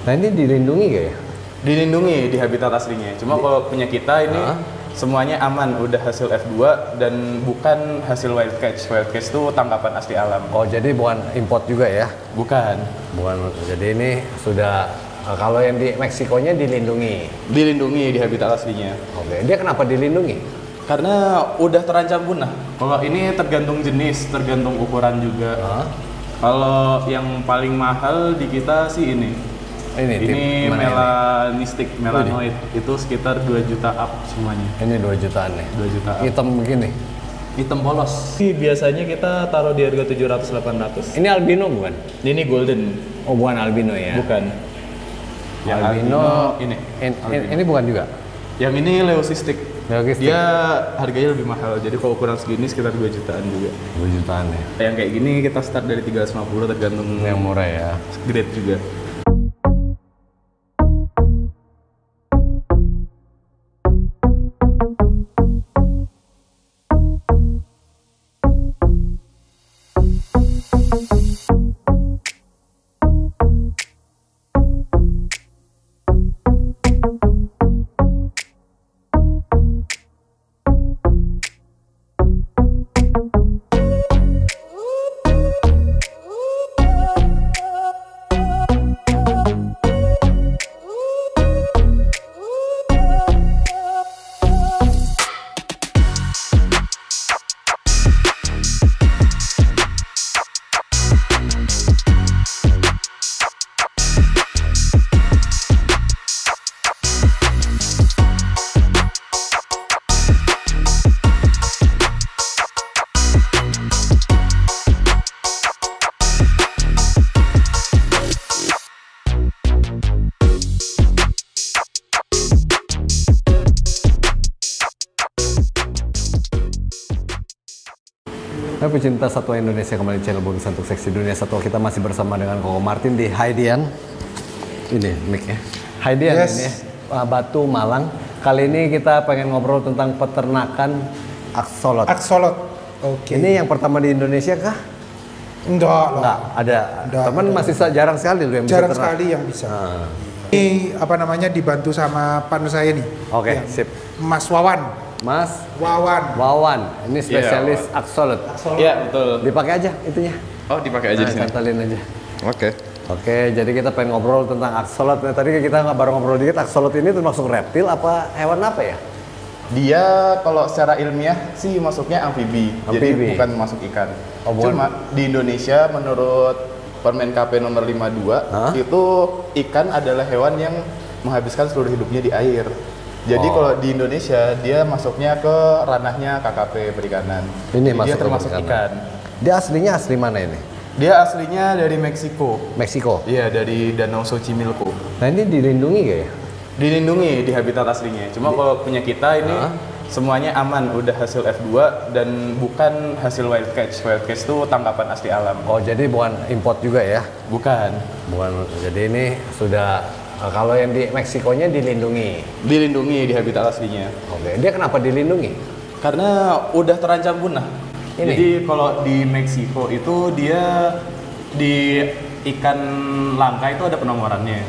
Nah ini dilindungi gak ya? Dilindungi di habitat aslinya. Cuma kalau punya kita ini semuanya aman, udah hasil F2 dan bukan hasil wild catch. Wild catch itu tangkapan asli alam. Oh jadi bukan import juga ya? Bukan. Jadi ini sudah kalau yang di Meksikonya dilindungi. Dilindungi di habitat aslinya. Oke, dia kenapa dilindungi? Karena udah terancam punah. Kalau ini tergantung jenis, tergantung ukuran juga. Kalau yang paling mahal di kita sih ini. Ini melanistik, melanoid. Itu sekitar 2 juta up semuanya. Ini 2 jutaan nih. 2 juta up. Hitam begini. Hitam polos. Ini biasanya kita taruh di harga 700-800. Ini albino bukan? Ini golden. Oh bukan albino ya? Bukan. Yang albino ini. Ini bukan juga? Yang ini leucistic. Leucistic. Dia harganya lebih mahal. Jadi kalau ukuran segini sekitar 2 jutaan juga. 2 jutaan ya. Yang kayak gini kita start dari 350 tergantung yang murah ya. Grade juga. Hai pecinta satwa Indonesia, kembali di channel Bobby Santuk Seksi Dunia Satwa. Kita masih bersama dengan Koko Martin di Haidian. Ini mic-nya. Haidian ini Batu Malang. Kali ini kita pengen ngobrol tentang peternakan aksolot. Aksolot. Oke. Ini yang pertama di Indonesia kah? Enggak, ada. Teman masih jarang sekali loh yang jarang bisa sekali yang bisa. Ini apa namanya dibantu sama partner saya nih. Oke, sip. Mas Wawan. Mas Wawan, ini spesialis aksolot. Iya, betul. Dipakai aja itunya. Oh, dipakai aja di sini. Cantalin aja. Oke, jadi kita pengen ngobrol tentang aksolot. Nah, tadi kita baru ngobrol dikit, aksolot ini termasuk reptil apa hewan apa ya? Dia kalau secara ilmiah sih masuknya amfibi. Jadi bukan masuk ikan. Cuma di Indonesia menurut Permen KP nomor 52 itu ikan adalah hewan yang menghabiskan seluruh hidupnya di air. Jadi kalau di Indonesia dia masuknya ke ranahnya KKP perikanan. Ini dia termasuk ikan. Dia aslinya asli mana ini? Dia aslinya dari Meksiko. Meksiko? Iya, dari Danau Xochimilco. Nah ini dilindungi gak ya? Dilindungi di habitat aslinya. Cuma kalau punya kita ini semuanya aman, udah hasil F2 dan bukan hasil wild catch. Wild catch itu tangkapan asli alam. Oh jadi bukan import juga ya? Bukan. Jadi ini sudah kalau yang di Meksikonya dilindungi. Dilindungi di habitat aslinya. Oke. Dia kenapa dilindungi? Karena udah terancam punah. Ini? Jadi kalau di Meksiko itu dia di ikan langka itu ada penomorannya.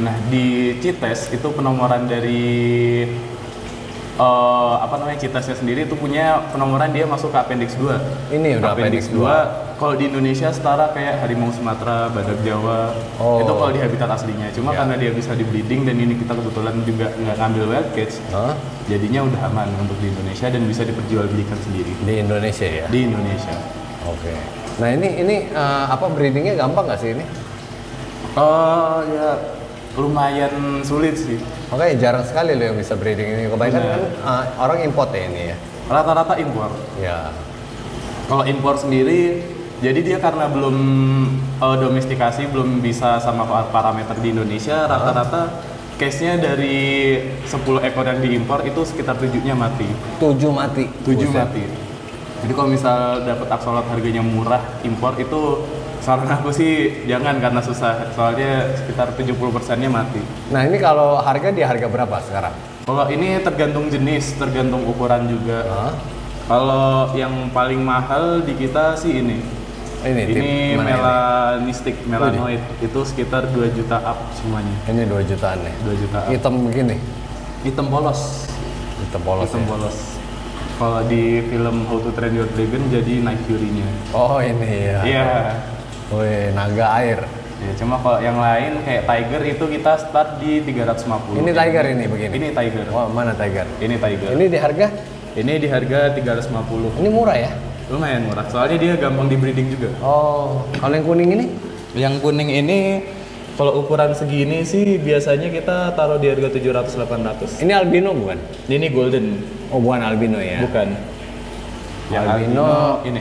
Nah di CITES itu penomoran dari CITES-nya sendiri itu punya penomoran dia masuk ke Appendix 2. Ini udah Appendix 2. Kalau di Indonesia setara kayak harimau Sumatera, badak Jawa. Itu kalau di habitat aslinya. Cuma karena dia bisa di breeding dan ini kita kebetulan juga nggak ngambil wild catch. Jadinya udah aman untuk di Indonesia dan bisa diperjualbelikan sendiri. Di Indonesia ya? Di Indonesia. Oke. Nah ini breedingnya gampang nggak sih ini? Ya lumayan sulit sih. Oke, jarang sekali loh yang bisa breeding ini. Kebanyakan kan orang import ya ini ya? Rata-rata impor. Ya. Kalau impor sendiri, jadi dia karena belum domestikasi, belum bisa sama parameter di Indonesia, rata-rata case-nya dari 10 ekor yang diimpor itu sekitar 7-nya mati. 7 mati? 7 mati. Jadi kalau misal dapat aksolot harganya murah, impor itu saran aku sih jangan karena susah, soalnya sekitar 70%-nya mati. Nah ini kalau harga di harga berapa sekarang? Kalau ini tergantung jenis, tergantung ukuran juga. Kalau yang paling mahal di kita sih ini Ini mana melanistik, melanoid. Itu sekitar 2 juta up semuanya. Ini 2 jutaan nih. 2 juta up. Hitam begini. Hitam polos. Hitam polos. Hitam polos. Kalau di film How to Train Your Dragon jadi Night Fury-nya. Oh ini ya. Iya. Wih, naga air. Ya, cuma kalau yang lain kayak Tiger itu kita start di 350. Ini Tiger ini begini. Ini Tiger. Wah, mana Tiger? Ini Tiger. Ini di harga? Ini di harga 350. Ini murah ya? Lumayan murah. Soalnya dia gampang di breeding juga. Oh, kalau yang kuning ini? Yang kuning ini kalau ukuran segini sih biasanya kita taruh di harga 700-800. Ini albino bukan? Ini golden. Oh, bukan albino ya? Bukan. Yang albino ini.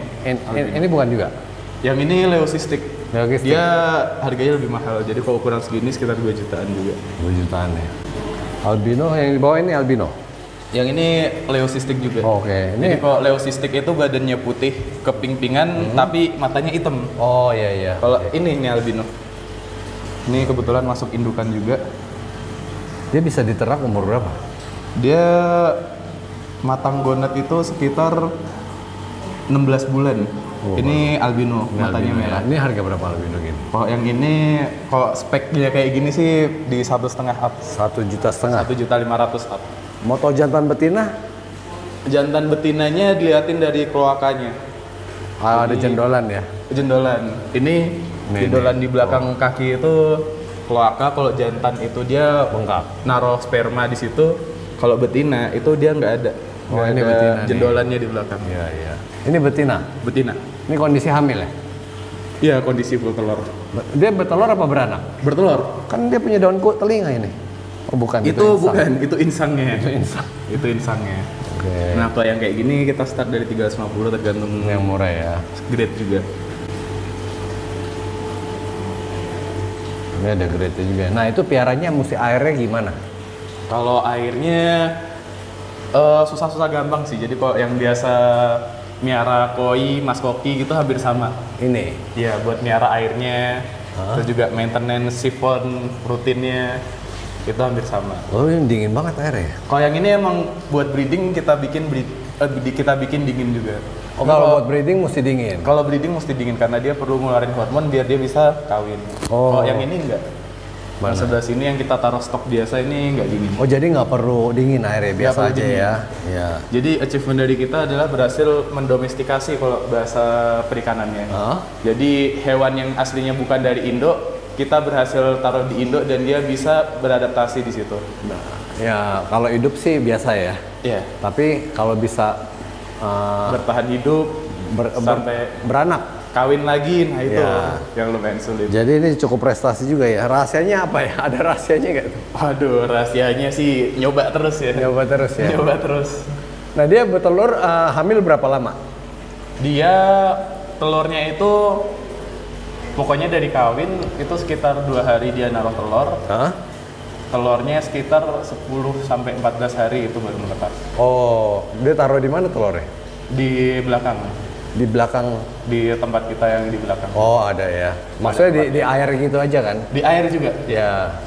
Ini bukan juga? Yang ini leucistic. Leucistic. Dia harganya lebih mahal. Jadi kalau ukuran segini sekitar 2 jutaan juga. 2 jutaan ya. Albino yang di bawah ini albino. Yang ini leucistic juga. Oke. Jadi kalau leucistic itu badannya putih, keping-pingan, tapi matanya hitam. Oh iya. Kalau ini albino. Ini kebetulan masuk indukan juga. Dia bisa diternak umur berapa? Dia matang gonat itu sekitar 16 bulan. Ini albino, Ini matanya albino, merah. ya. Ini harga berapa albino gini? Kalau yang ini, kalau spek dia kayak gini sih di 1,5 up. 1,5 juta. 1.500.000 up. Moto jantan betina? Jantan betinanya diliatin dari kloakanya. Ada jendolan ya? Jendolan. Ini jendolan di belakang kaki itu kloaka. Kalau jantan itu dia Bengkak. naruh sperma di situ. Kalau betina itu dia nggak ada. Oh, Nggak ini ada betina nih. jendolannya di belakang. Iya. Ini betina? Betina. Ini kondisi hamil ya? Iya, kondisi full telur. Dia bertelur apa beranak? Bertelur. Kan dia punya daun telinga ini. Oh bukan, Itu insang. bukan, itu insangnya. Itu insang. Itu insangnya. Oke. Nah, kalau yang kayak gini kita start dari 350 tergantung Yang murah ya. grade juga. Ini ada grade juga. Nah itu piaranya mesti airnya gimana? Kalau airnya susah-susah gampang sih. Jadi kalau yang biasa miara koi, mas koki gitu hampir sama. Ini? Iya, buat miara airnya, terus juga maintenance sifon rutinnya itu hampir sama. Oh ini dingin banget airnya. Kalau yang ini emang buat breeding kita bikin dingin juga. Oh kalau buat breeding mesti dingin? Kalau breeding mesti dingin karena dia perlu ngeluarin hormon biar dia bisa kawin. Oh. Kalau yang ini enggak. Yang sebelah sini yang kita taruh stok biasa ini enggak dingin. Oh jadi nggak perlu dingin airnya, Nggak biasa perlu aja dingin. ya? Iya. Jadi achievement dari kita adalah berhasil mendomestikasi kalau bahasa perikanannya. Hah? Jadi hewan yang aslinya bukan dari Indo, kita berhasil taruh di Indo dan dia bisa beradaptasi di situ. Nah, ya kalau hidup sih biasa ya. Iya. Tapi kalau bisa Bertahan hidup sampai beranak. kawin lagi, nah itu Ya. yang lumayan sulit. Jadi ini cukup prestasi juga ya. Rahasianya apa ya? Ada rahasianya nggak tuh? Waduh, rahasianya sih nyoba terus ya. Nyoba terus ya. Nyoba terus. Nah dia bertelur hamil berapa lama? Dia telurnya itu pokoknya dari kawin itu sekitar 2 hari dia naruh telur. Hah? Telurnya sekitar 10 sampai 14 hari itu baru menetas. Oh, dia taruh di mana telurnya? Di belakang, Di belakang. di tempat kita yang di belakang. Oh ada ya. Maksudnya di air gitu aja kan? Di air juga. Ya.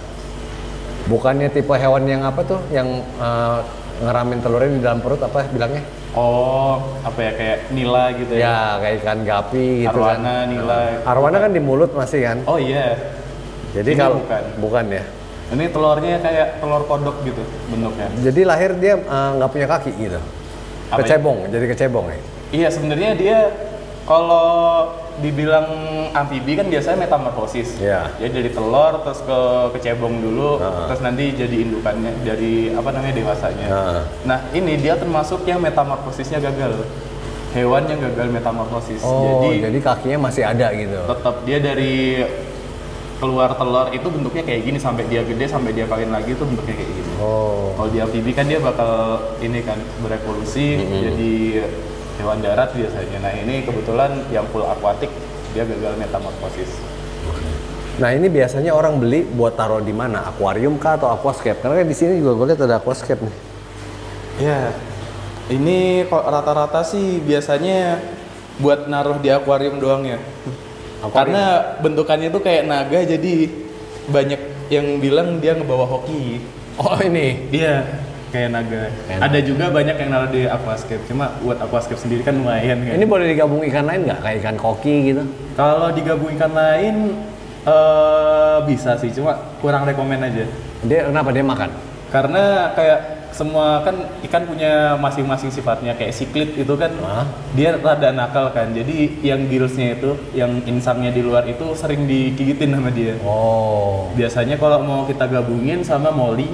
Bukannya tipe hewan yang apa tuh? Yang ngeramin telurnya di dalam perut apa bilangnya? Oh, apa ya kayak nila gitu ya. Ya kayak ikan gapi gitu Arwana, kan. nila. Arwana kan di mulut masih kan? Oh iya. Jadi Ini kalau bukan. ya. Ini telurnya kayak telur kodok gitu bentuknya. Jadi lahir dia nggak punya kaki gitu. Apa ya? Kecebong, jadi kecebong ya. Iya, sebenarnya dia kalau dibilang amfibi kan biasanya metamorfosis. Iya. Jadi dari telur terus ke kecebong dulu, terus nanti jadi indukannya dari apa namanya dewasanya. Nah, ini dia termasuk yang metamorfosisnya gagal. Hewan yang gagal metamorfosis. Oh, jadi kakinya masih ada gitu. Tetap dia dari keluar telur itu bentuknya kayak gini sampai dia gede sampai dia kawin lagi itu bentuknya kayak gini. Oh. Kalau di amfibi kan dia bakal ini kan berevolusi jadi hewan darat biasanya. Nah ini kebetulan yang full akuatik dia gagal metamorfosis. Nah ini biasanya orang beli buat taruh di mana? Akuarium kah atau aquascape? Karena kan di sini juga gue lihat ada aquascape nih. Ya, ini kok rata-rata sih biasanya buat naruh di akuarium doang ya. Karena bentukannya tuh kayak naga jadi banyak yang bilang dia ngebawa hoki. Oh ini? Iya. kayak naga. Ada juga banyak yang naruh di aquascape, cuma buat aquascape sendiri kan lumayan kan. Ini boleh digabung ikan lain nggak? Kayak ikan koki gitu? Kalau digabung ikan lain bisa sih, cuma kurang rekomen aja. Kenapa dia makan? Karena kayak semua kan ikan punya masing-masing sifatnya, kayak siklit itu kan dia rada nakal kan, jadi yang gillsnya itu, yang insangnya di luar itu sering digigitin sama dia. Biasanya kalau mau kita gabungin sama molly,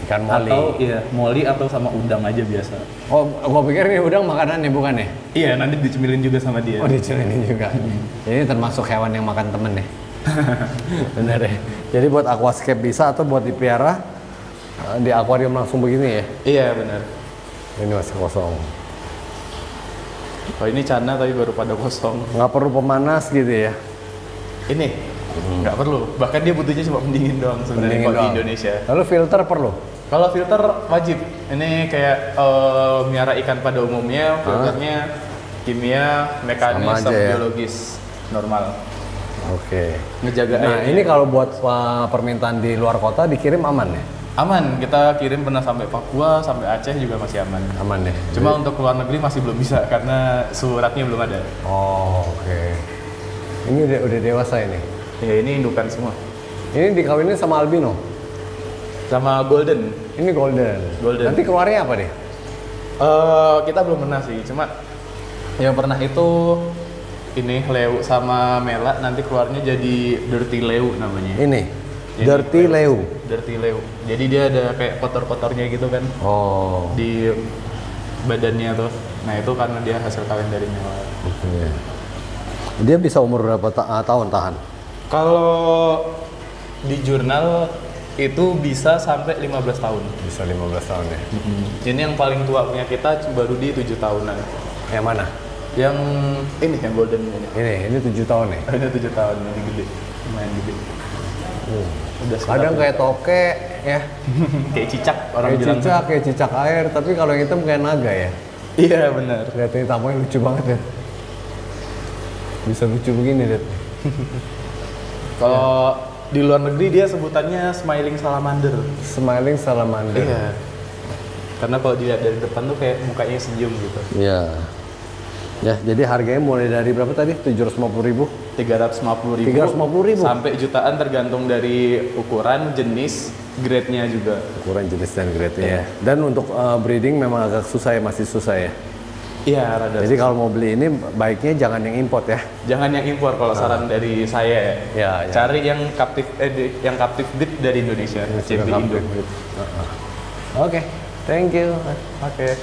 ikan molly atau molly atau sama udang aja biasa. Gua pikir ini udang makanannya bukan ya? Iya, nanti dicemilin juga sama dia. Dicemilin juga. Ini termasuk hewan yang makan temen ya. Bener ya. Jadi buat aquascape bisa, atau buat dipiara di akuarium langsung begini ya? Iya benar. Ini masih kosong. Oh ini cana tapi baru pada kosong. Nggak perlu pemanas gitu ya? Ini nggak perlu. Bahkan dia butuhnya cuma pendingin doang sebenarnya kalau di Indonesia. Lalu filter perlu? Kalau filter wajib. Ini kayak miara ikan pada umumnya, filternya kimia, mekanis, sama biologis normal. Oke. Ngejaga Nah airnya. ini kalau buat permintaan di luar kota dikirim aman ya? Aman, kita kirim pernah sampai Papua, sampai Aceh juga masih aman. Aman deh. Cuma untuk luar negeri masih belum bisa karena suratnya belum ada. Oke. Ini udah dewasa ini? Ya ini indukan semua. Ini dikawinin sama albino? Sama golden. Ini golden. Nanti keluarnya apa deh? Kita belum pernah sih, cuma yang pernah itu ini leu sama mela, nanti keluarnya jadi dirty leu namanya. Ini? Jadi, Dirty leu? Dirty leu. Jadi dia ada kayak kotor-kotornya gitu kan. Di badannya tuh. Nah itu karena dia hasil kawin dari mela. Oke. Dia bisa umur berapa tahun tahan? Kalau di jurnal itu bisa sampai 15 tahun. Bisa 15 tahun ya? Ini yang paling tua punya kita baru di 7 tahunan. Yang mana? Yang ini yang golden ini. Ini 7 tahun ya? Ini 7 tahun, ini gede. Lumayan gede. Udah Kadang kayak toke ya. Kayak cicak orang Kayak bilang. cicak, kayak cicak air, tapi kalau yang hitam kayak naga ya? Iya benar. Lihat ini tamunya lucu banget ya. Bisa lucu begini lihat. Kalau di luar negeri dia sebutannya smiling salamander. Smiling salamander. Iya. Karena kalau dilihat dari depan tuh kayak mukanya senyum gitu. Iya. Ya, jadi harganya mulai dari berapa tadi? 750.000? 350.000 350.000 sampai jutaan tergantung dari ukuran, jenis, grade-nya juga. Ukuran, jenis, dan grade-nya. Dan untuk breeding memang agak susah ya, masih susah ya. Iya, rada. Jadi kalau mau beli ini baiknya jangan yang import ya. Jangan yang impor kalau saran dari saya ya. Ya. Cari yang captive breed dari Indonesia. CB Indo. Oke, thank you. Oke.